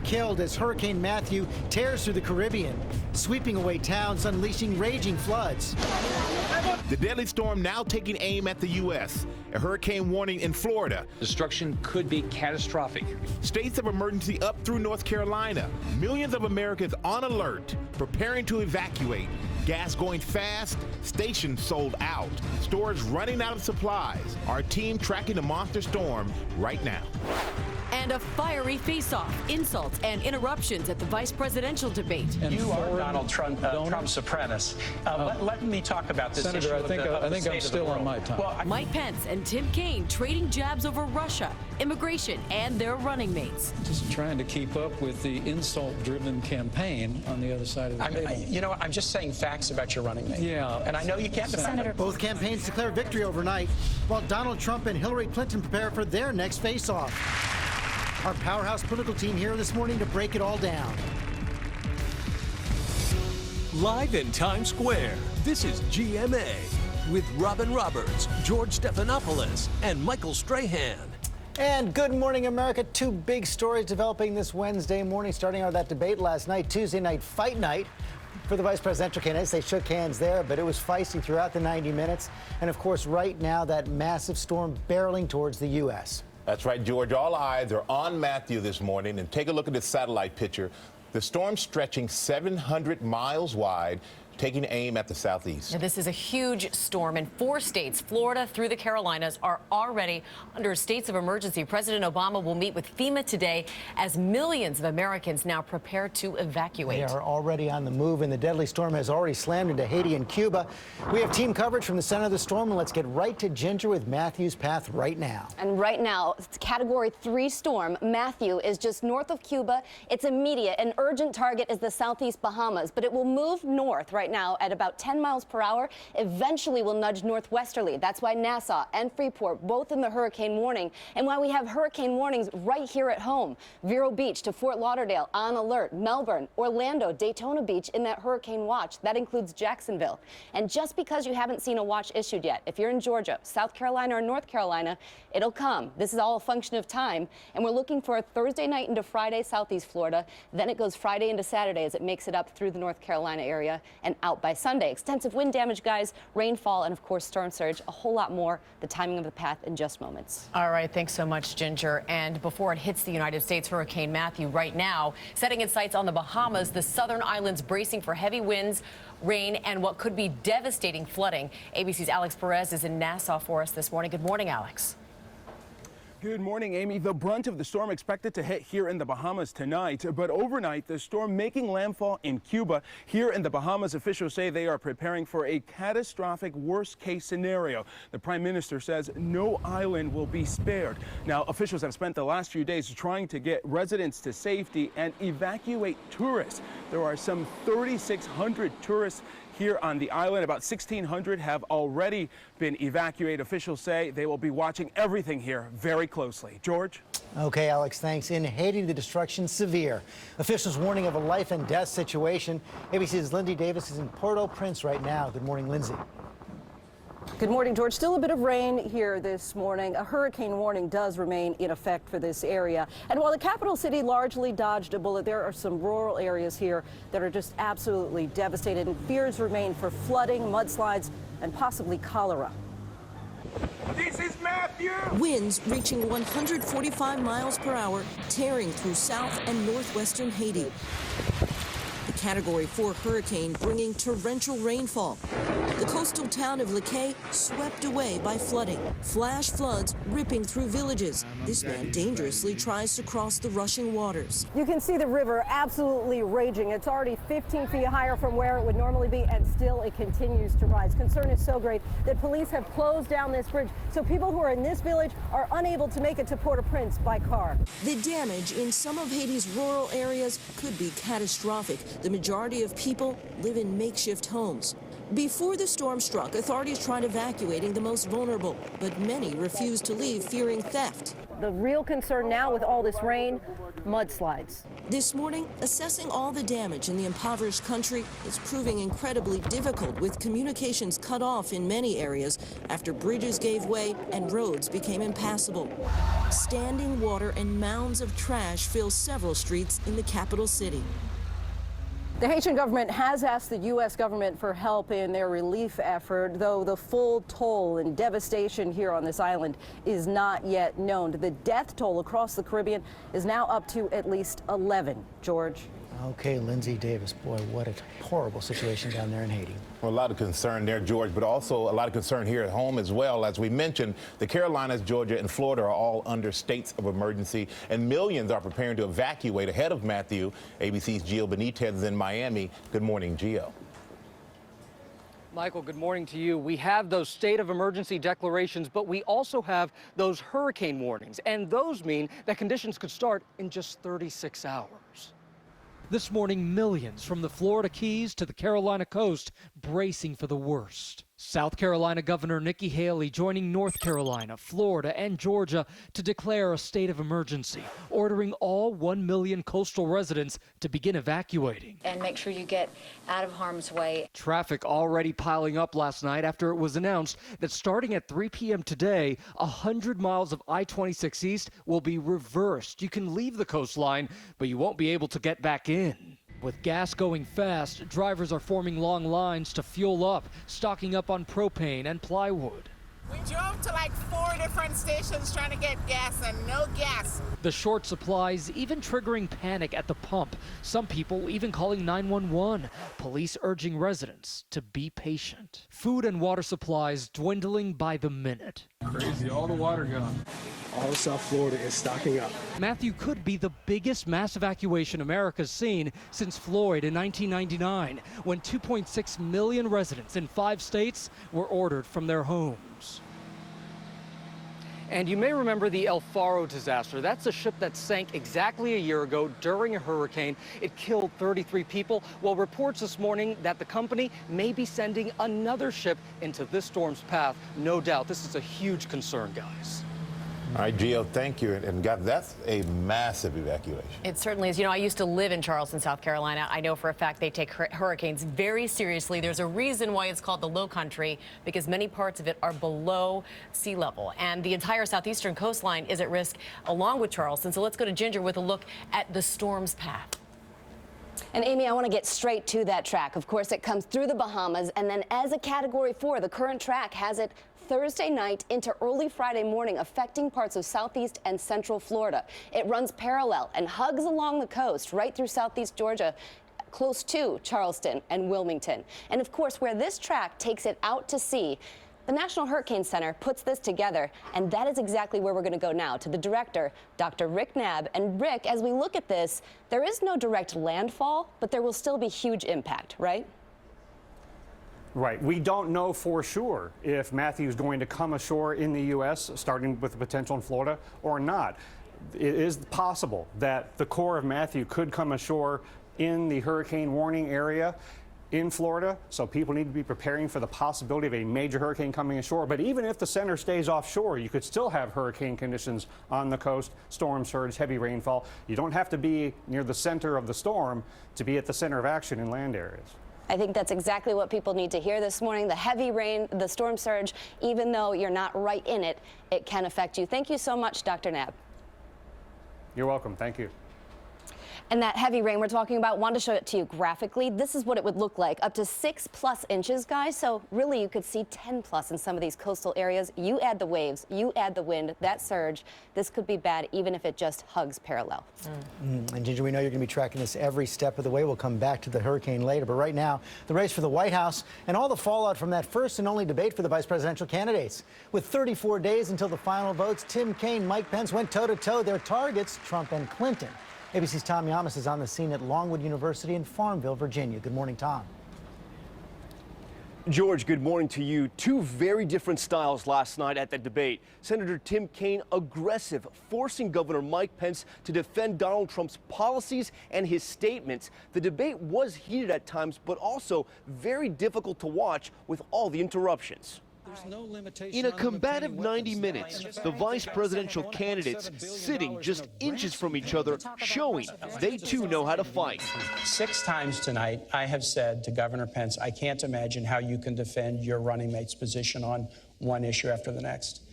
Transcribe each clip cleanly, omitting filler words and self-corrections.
killed as Hurricane Matthew tears through the Caribbean, sweeping away towns, unleashing raging floods. The deadly storm now taking aim at the U.S. A hurricane warning in Florida. Destruction could be catastrophic. States of emergency up through North Carolina. Millions of Americans on alert, preparing to evacuate. Gas going fast, stations sold out, stores running out of supplies. Our team tracking the monster storm right now. And a fiery face-off, insults and interruptions at the vice presidential debate. And you are Donald Trump's apprentice. Let me talk about this Senator, issue. I think I'm still on my time. Well, Mike Pence and Tim Kaine trading jabs over Russia, immigration, and their running mates. Just trying to keep up with the insult-driven campaign on the other side of the table. You know what? I'm just saying facts about your running mate. Yeah. And I know you can't defend it. Both campaigns declare victory overnight, while Donald Trump and Hillary Clinton prepare for their next face-off. Our powerhouse political team here this morning to break it all down. Live in Times Square, this is GMA with Robin Roberts, George Stephanopoulos, and Michael Strahan. And good morning, America. Two big stories developing this Wednesday morning, starting out that debate last night, Tuesday night fight night. For the vice presidential candidates, they shook hands there, but it was feisty throughout the 90 minutes. And of course, right now, that massive storm barreling towards the U.S. That's right, George. All eyes are on Matthew this morning. And take a look at this satellite picture. The storm stretching 700 miles wide, taking aim at the southeast. Now, this is a huge storm, and 4 states, Florida through the Carolinas, are already under states of emergency. President Obama will meet with FEMA today as millions of Americans now prepare to evacuate. They are already on the move, and the deadly storm has already slammed into Haiti and Cuba. We have team coverage from the center of the storm, and let's get right to Ginger with Matthew's path right now. And right now, it's a Category 3 storm. Matthew is just north of Cuba. It's immediate. An urgent target is the southeast Bahamas, but it will move north right now at about 10 miles per hour. Eventually will nudge northwesterly. That's why Nassau and Freeport both in the hurricane warning, and why we have hurricane warnings right here at home. Vero Beach to Fort Lauderdale on alert. Melbourne, Orlando, Daytona Beach in that hurricane watch. That includes Jacksonville. And just because you haven't seen a watch issued yet, if you're in Georgia, South Carolina, or North Carolina, it'll come. This is all a function of time, and we're looking for a Thursday night into Friday, southeast Florida. Then it goes Friday into Saturday as it makes it up through the North Carolina area and out by Sunday. Extensive wind damage, guys, rainfall, and of course storm surge. A whole lot more. The timing of the path in just moments. All right, thanks so much, Ginger. And before it hits the United States, Hurricane Matthew right now setting its sights on the Bahamas, the southern islands bracing for heavy winds, rain, and what could be devastating flooding. ABC's Alex Perez is in Nassau for us this morning. Good morning, Alex. Good morning, Amy. The brunt of the storm expected to hit here in the Bahamas tonight, but overnight the storm making landfall in Cuba. Here in the Bahamas, officials say they are preparing for a catastrophic worst-case scenario. The Prime Minister says no island will be spared. Now, officials have spent the last few days trying to get residents to safety and evacuate tourists. There are some 3,600 tourists here on the island. About 1,600 have already been evacuated. Officials say they will be watching everything here very closely. George? Okay, Alex, thanks. In Haiti, the destruction severe. Officials warning of a life and death situation. ABC's Lindsay Davis is in Port-au-Prince right now. Good morning, Lindsay. Good morning, George. Still a bit of rain here this morning. A hurricane warning does remain in effect for this area. And while the capital city largely dodged a bullet, there are some rural areas here that are just absolutely devastated, and fears remain for flooding, mudslides, and possibly cholera. This is Matthew! Winds reaching 145 miles per hour, tearing through south and northwestern Haiti. The Category 4 hurricane bringing torrential rainfall. The coastal town of Lecce swept away by flooding. Flash floods ripping through villages. This man dangerously tries to cross the rushing waters. You can see the river absolutely raging. It's already 15 feet higher from where it would normally be, and still it continues to rise. Concern is so great that police have closed down this bridge, so people who are in this village are unable to make it to Port-au-Prince by car. The damage in some of Haiti's rural areas could be catastrophic. The majority of people live in makeshift homes. Before the storm struck, authorities tried evacuating the most vulnerable, but many refused to leave, fearing theft. The real concern now with all this rain, mudslides. This morning, assessing all the damage in the impoverished country is proving incredibly difficult, with communications cut off in many areas after bridges gave way and roads became impassable. Standing water and mounds of trash fill several streets in the capital city. The Haitian government has asked the U.S. government for help in their relief effort, though the full toll and devastation here on this island is not yet known. The death toll across the Caribbean is now up to at least 11. George. Okay, Lindsay Davis, boy, what a horrible situation down there in Haiti. Well, a lot of concern there, George, but also a lot of concern here at home as well. As we mentioned, the Carolinas, Georgia, and Florida are all under states of emergency, and millions are preparing to evacuate ahead of Matthew. ABC's Gio Benitez is in Miami. Good morning, Gio. Michael, good morning to you. We have those state of emergency declarations, but we also have those hurricane warnings, and those mean that conditions could start in just 36 hours. This morning, millions from the Florida Keys to the Carolina coast bracing for the worst. South Carolina Governor Nikki Haley joining North Carolina, Florida, and Georgia to declare a state of emergency, ordering all 1 million coastal residents to begin evacuating. And make sure you get out of harm's way. Traffic already piling up last night after it was announced that starting at 3 p.m. today, 100 miles of I-26 East will be reversed. You can leave the coastline, but you won't be able to get back in. With gas going fast, drivers are forming long lines to fuel up, stocking up on propane and plywood. We drove to like 4 different stations trying to get gas and no gas. The short supplies even triggering panic at the pump. Some people even calling 911. Police urging residents to be patient. Food and water supplies dwindling by the minute. Crazy, all the water gone. All of South Florida is stocking up. Matthew could be the biggest mass evacuation America's seen since Floyd in 1999, when 2.6 million residents in 5 states were ordered from their homes. And you may remember the El Faro disaster. That's a ship that sank exactly a year ago during a hurricane. It killed 33 people. Well, reports this morning that the company may be sending another ship into this storm's path. No doubt, this is a huge concern, guys. All right, Gio, thank you. And God, that's a massive evacuation. It certainly is. You know, I used to live in Charleston, South Carolina. I know for a fact they take hurricanes very seriously. There's a reason why it's called the Low Country, because many parts of it are below sea level. And the entire southeastern coastline is at risk along with Charleston. So let's go to Ginger with a look at the storm's path. And Amy, I want to get straight to that track. Of course, it comes through the Bahamas, and then as a Category 4, the current track has it Thursday night into early Friday morning, affecting parts of southeast and central Florida. It runs parallel and hugs along the coast right through southeast Georgia, close to Charleston and Wilmington. And of course, where this track takes it out to sea, the National Hurricane Center puts this together, and that is exactly where we're going to go now, to the director, Dr. Rick Knabb. And Rick, as we look at this, there is no direct landfall, but there will still be huge impact, right? Right. We don't know for sure if Matthew is going to come ashore in the U.S., starting with the potential in Florida, or not. It is possible that the core of Matthew could come ashore in the hurricane warning area in Florida, so people need to be preparing for the possibility of a major hurricane coming ashore. But even if the center stays offshore, you could still have hurricane conditions on the coast, storm surge, heavy rainfall. You don't have to be near the center of the storm to be at the center of action in land areas. I think that's exactly what people need to hear this morning. The heavy rain, the storm surge, even though you're not right in it, it can affect you. Thank you so much, Dr. Knabb. You're welcome. Thank you. And that heavy rain we're talking about, wanted to show it to you graphically. This is what it would look like, up to 6+ inches, guys. So really you could see 10+ in some of these coastal areas. You add the waves, you add the wind, that surge. This could be bad even if it just hugs parallel. And Ginger, we know you're going to be tracking this every step of the way. We'll come back to the hurricane later. But right now, the race for the White House and all the fallout from that first and only debate for the vice presidential candidates. With 34 days until the final votes, Tim Kaine, Mike Pence went toe-to-toe. Their targets, Trump and Clinton. ABC's Tom Yamas is on the scene at Longwood University in Farmville, Virginia. Good morning, Tom. George, good morning to you. Two very different styles last night at the debate. Senator Tim Kaine aggressive, forcing Governor Mike Pence to defend Donald Trump's policies and his statements. The debate was heated at times, but also very difficult to watch with all the interruptions. In a combative 90 minutes, the vice presidential candidates sitting just inches from each other, showing they too know how to fight. 6 times tonight, I have said to Governor Pence, I can't imagine how you can defend your running mate's position on one issue after the next.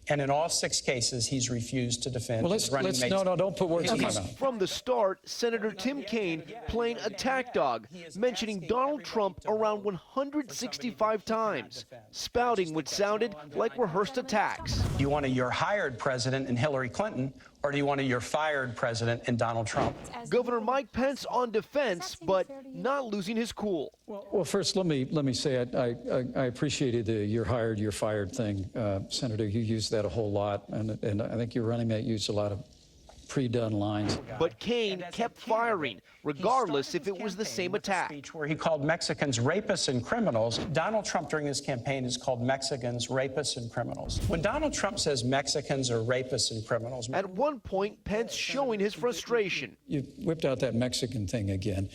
And in all 6 cases, he's refused to defend his running mate's. No, don't put words in my mouth. From the start, Senator Tim Kaine playing attack dog, mentioning Donald Trump around 165 times, spouting what sounded like rehearsed attacks. Do you want your hired president in Hillary Clinton, or do you want your fired president in Donald Trump? Governor Mike Pence on defense, but not losing his cool. Well, first, let me say I appreciated the "you're hired, you're fired" thing, Senator. You used that a whole lot, and I think your running mate used a lot of pre-done lines. But Kaine kept firing, regardless if it was the same attack. Where he called Mexicans rapists and criminals. Donald Trump during this campaign has called Mexicans rapists and criminals. When Donald Trump says Mexicans are rapists and criminals. At one point, Pence showing his frustration. You whipped out that Mexican thing again.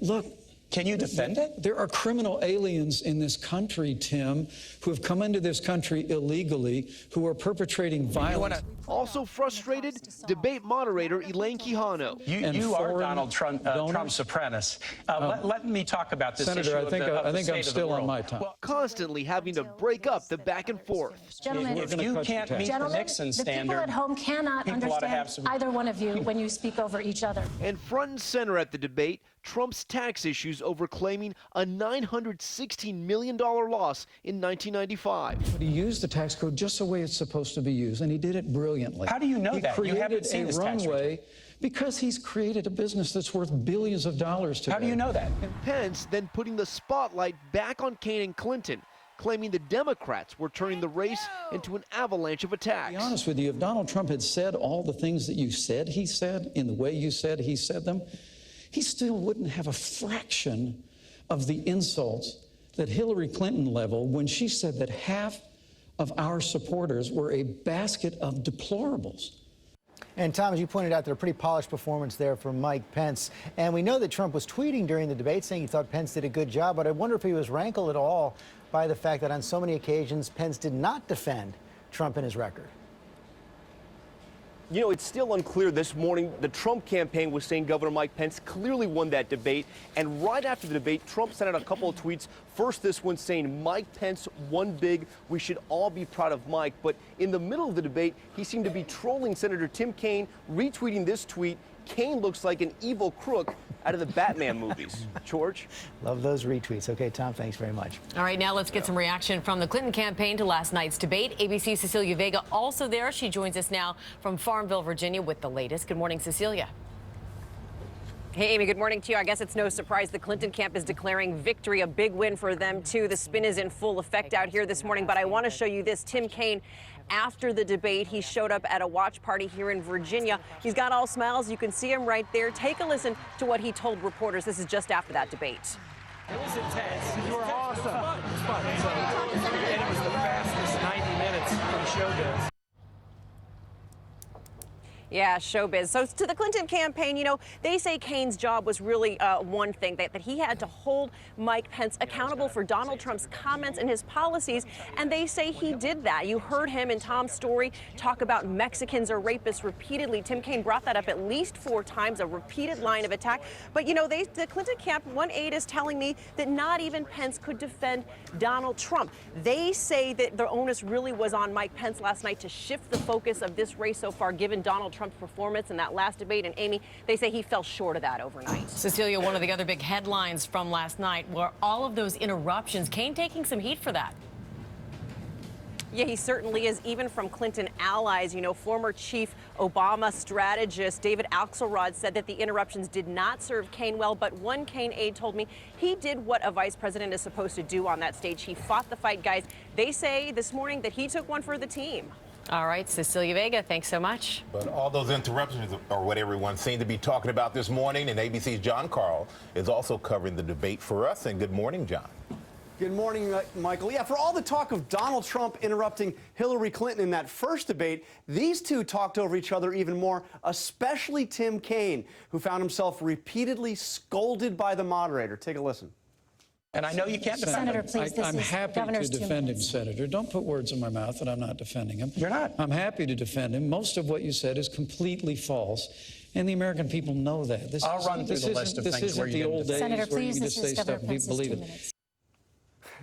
Look. Can you defend it? There are criminal aliens in this country, Tim, who have come into this country illegally, who are perpetrating violence. Also frustrated, debate moderator Elaine Quijano. You are Donald Trump's apprentice. Let me talk about this Senator, issue I think I'm still on my time. Constantly having to break up the back and forth. Gentlemen, if you can't meet the Nixon standard, the people at home cannot understand either one of you when you speak over each other. And front and center at the debate, Trump's tax issues over claiming a $916 million loss in 1995. But he used the tax code just the way it's supposed to be used, and he did it brilliantly. How do you know that? You haven't seen his runway because he's created a business that's worth billions of dollars today. How do you know that? And Pence then putting the spotlight back on Kaine and Clinton, claiming the Democrats were turning the race into an avalanche of attacks. To be honest with you, if Donald Trump had said all the things that you said he said in the way you said he said them, he still wouldn't have a fraction of the insults that Hillary Clinton leveled when she said that half of our supporters were a basket of deplorables. And Tom, as you pointed out, a pretty polished performance there from Mike Pence. And we know that Trump was tweeting during the debate saying he thought Pence did a good job, but I wonder if he was rankled at all by the fact that on so many occasions Pence did not defend Trump and his record. You know, it's still unclear this morning. The Trump campaign was saying Governor Mike Pence clearly won that debate. And right after the debate, Trump sent out a couple of tweets. First, this one saying Mike Pence won big. We should all be proud of Mike. But in the middle of the debate, he seemed to be trolling Senator Tim Kaine, retweeting this tweet. Kaine looks like an evil crook out of the Batman movies. George? Love those retweets. Okay, Tom, thanks very much. All right, now let's get some reaction from the Clinton campaign to last night's debate. ABC's Cecilia Vega also there. She joins us now from Farmville, Virginia with the latest. Good morning, Cecilia. Hey, Amy, good morning to you. I guess it's no surprise the Clinton camp is declaring victory, a big win for them, too. The spin is in full effect out here this morning, but I want to show you this. Tim Kaine, after the debate, he showed up at a watch party here in Virginia. He's got all smiles. You can see him right there. Take a listen to what he told reporters. This is just after that debate. It was intense. You were awesome. And it was the fastest 90 minutes in showbiz. Yeah, showbiz. So to the Clinton campaign, you know, they say Kaine's job was really one thing, that he had to hold Mike Pence accountable for Donald Trump's comments and his policies, and they say he did that. You heard him in Tom's story talk about Mexicans or rapists repeatedly. Tim Kaine brought that up at least 4 times, a repeated line of attack. But, you know, the Clinton camp, one aide is telling me that not even Pence could defend Donald Trump. They say that the onus really was on Mike Pence last night to shift the focus of this race so far, given Donald Trump's performance in that last debate. And Amy, they say he fell short of that overnight. Cecilia, one of the other big headlines from last night were all of those interruptions. Kaine taking some heat for that. Yeah, he certainly is, even from Clinton allies. You know, former chief Obama strategist David Axelrod said that the interruptions did not serve Kaine well, but one Kaine aide told me he did what a vice president is supposed to do on that stage. He fought the fight, guys. They say this morning that he took one for the team. All right, Cecilia Vega, thanks so much. But all those interruptions are what everyone seemed to be talking about this morning, and ABC's John Carl is also covering the debate for us. And good morning, John. Good morning, Michael. Yeah, for all the talk of Donald Trump interrupting Hillary Clinton in that first debate, these two talked over each other even more, especially Tim Kaine, who found himself repeatedly scolded by the moderator. Take a listen. And I know you can't defend Senator, him. please, I'm happy to defend him, Senator. Don't put words in my mouth that I'm not defending him. You're not. I'm happy to defend him. Most of what you said is completely false, and the American people know that. I'll run through the list of things where you didn't defend. Senator, where you please, can this just say is Governor stuff and people Pence's believe 2 it. minutes.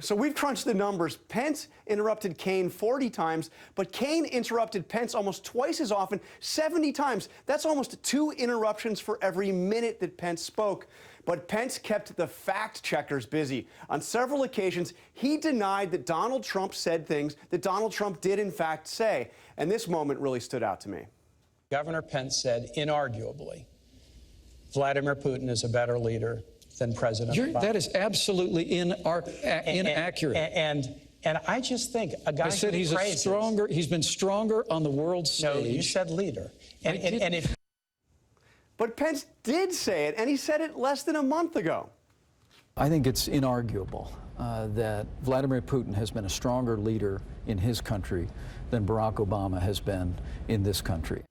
So we've crunched the numbers. Pence interrupted Kaine 40 times, but Kaine interrupted Pence almost twice as often, 70 times. That's almost 2 interruptions for every minute that Pence spoke. But Pence kept the fact checkers busy. On several occasions, he denied that Donald Trump said things that Donald Trump did in fact say. And this moment really stood out to me. Governor Pence said, inarguably, Vladimir Putin is a better leader than President Obama. That is absolutely inaccurate. And I just think a guy I said he's been stronger on the world stage. No, you said leader. And if But Pence did say it, and he said it less than a month ago. I think it's inarguable that Vladimir Putin has been a stronger leader in his country than Barack Obama has been in this country.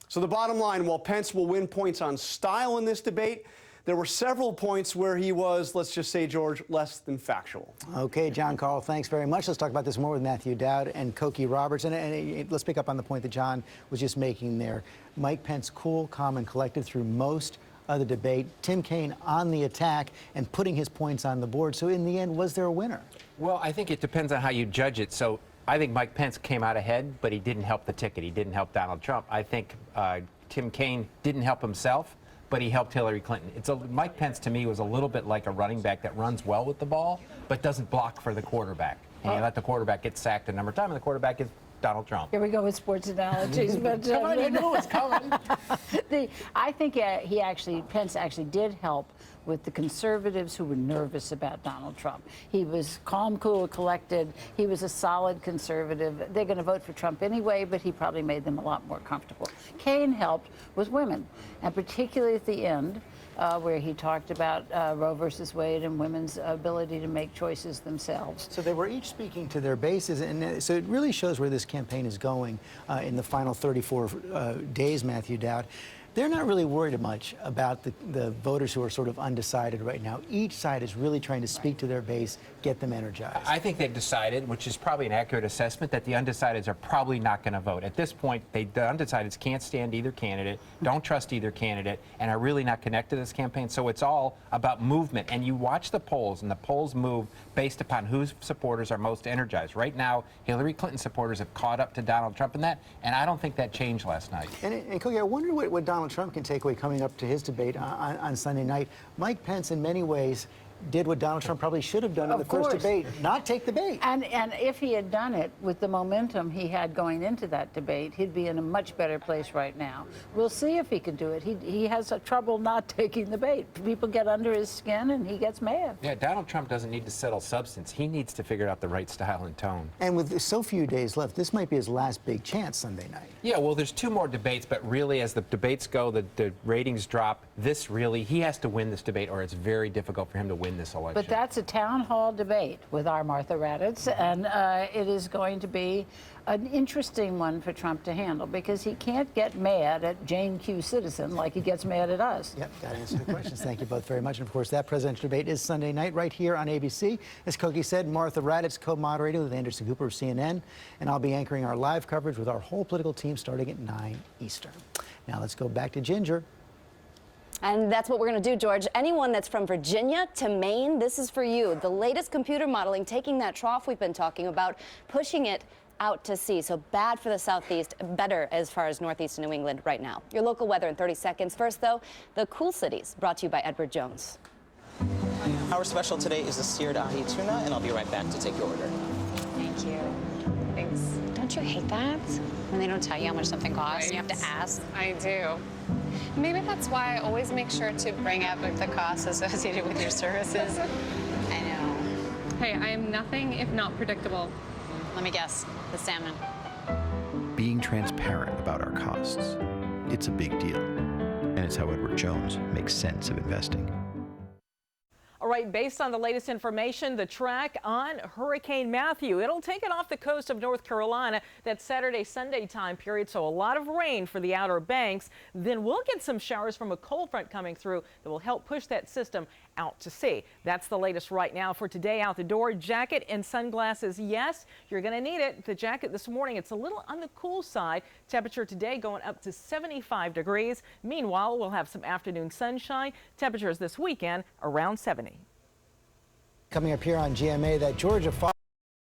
So the bottom line, while Pence will win points on style in this debate, there were several points where he was, let's just say, George, less than factual. Okay, John Carl, thanks very much. Let's talk about this more with Matthew Dowd and Cokie Roberts. And let's pick up on the point that John was just making there. Mike Pence, cool, calm, and collected through most of the debate. Tim Kaine on the attack and putting his points on the board. So in the end, was there a winner? Well, I think it depends on how you judge it. So I think Mike Pence came out ahead, but he didn't help the ticket. He didn't help Donald Trump. I think Tim Kaine didn't help himself, but he helped Hillary Clinton. Mike Pence, to me, was a little bit like a running back that runs well with the ball, but doesn't block for the quarterback. And you let the quarterback get sacked a number of times, and the quarterback is Donald Trump. Here we go with sports analogies, but come on, you know it's coming. I think Pence actually did help with the conservatives who were nervous about Donald Trump. He was calm, cool, collected. He was a solid conservative. They're going to vote for Trump anyway, but he probably made them a lot more comfortable. Kaine helped with women, and particularly at the end, where he talked about Roe versus Wade and women's ability to make choices themselves. So they were each speaking to their bases, and so it really shows where this campaign is going in the final 34 days, Matthew Dowd. They're not really worried much about the voters who are sort of undecided right now. Each side is really trying to speak to their base, get them energized. I think they've decided, which is probably an accurate assessment, that the undecideds are probably not going to vote. At this point, the undecideds can't stand either candidate, don't trust either candidate, and are really not connected to this campaign. So it's all about movement. And you watch the polls, and the polls move based upon whose supporters are most energized. Right now, Hillary Clinton supporters have caught up to Donald Trump in that, and I don't think that changed last night. And Cokie, I wonder what Donald Trump can take away coming up to his debate on Sunday night. Mike Pence, in many ways, did what Donald Trump probably should have done in the first debate, not take the bait. And if he had done it with the momentum he had going into that debate, he'd be in a much better place right now. We'll see if he can do it. He has trouble not taking the bait. People get under his skin and he gets mad. Yeah, Donald Trump doesn't need to settle substance. He needs to figure out the right style and tone. And with so few days left, this might be his last big chance Sunday night. Yeah, well, there's 2 more debates, but really, as the debates go, the ratings drop. He has to win this debate, or it's very difficult for him to win this election. But that's a town hall debate with our Martha Raddatz, and it is going to be an interesting one for Trump to handle because he can't get mad at Jane Q. Citizen like he gets mad at us. Yep, got to answer the questions. Thank you both very much. And of course, that presidential debate is Sunday night right here on ABC. As Cokie said, Martha Raddatz co-moderating with Anderson Cooper of CNN, and I'll be anchoring our live coverage with our whole political team starting at 9 Eastern. Now let's go back to Ginger. And that's what we're going to do, George. Anyone that's from Virginia to Maine, this is for you. The latest computer modeling taking that trough we've been talking about, pushing it out to sea. So bad for the southeast, better as far as northeast New England right now. Your local weather in 30 seconds. First, though, the cool cities, brought to you by Edward Jones. Our special today is the seared ahi tuna, and I'll be right back to take your order. Thank you. Thanks. Don't you hate that? When they don't tell you how much something costs, you have to ask. I do. Maybe that's why I always make sure to bring up the costs associated with your services. I know. Hey, I am nothing if not predictable. Let me guess, the salmon. Being transparent about our costs, it's a big deal. And it's how Edward Jones makes sense of investing. All right. right, based on the latest information, the track on Hurricane Matthew. It'll take it off the coast of North Carolina that Saturday-Sunday time period, so a lot of rain for the Outer Banks. Then we'll get some showers from a cold front coming through that will help push that system out to sea. That's the latest right now for today. Out the door, jacket and sunglasses, yes, you're going to need it. The jacket this morning, it's a little on the cool side. Temperature today going up to 75 degrees. Meanwhile, we'll have some afternoon sunshine. Temperatures this weekend around 70. Coming up here on GMA, that Georgia